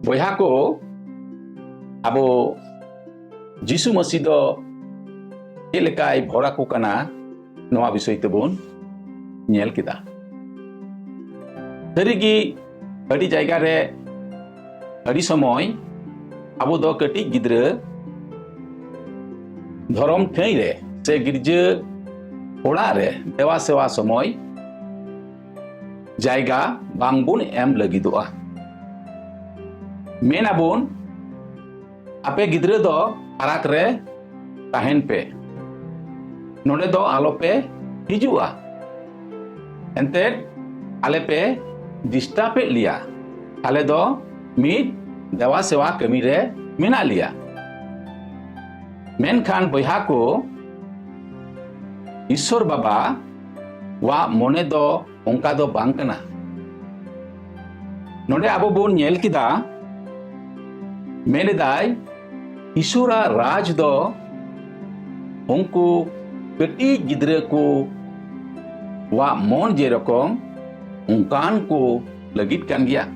boyha ko abo Jisu Masih do ched lekai bhora ko kana noa bisoy tebon nyel keda. Sarigi adi jayga re adi somoy abo do kati gidra धर्म ठाई रे से गिरजा ओड़ा रे देवा सेवा समय जायगा बांगबुन एम लगिदोआ मेनाबुन आपे गिद्रे दो फराक रे ताहेन पे नोडे दो आलो पे हिजुआ एंते आले पे डिस्टर्ब पे लिया आले दो मिट देवा सेवा कमी रे मेना लिया मेनखान बयहा को ईश्वर बाबा वा मोने दो ओंका दो बांग कना नोडे आबो बोन नेल किदा मेने दाय ईश्वरा राज दो उनको कटी गिद्रे को वा मोन जे रकम उनकान को लगित कान गया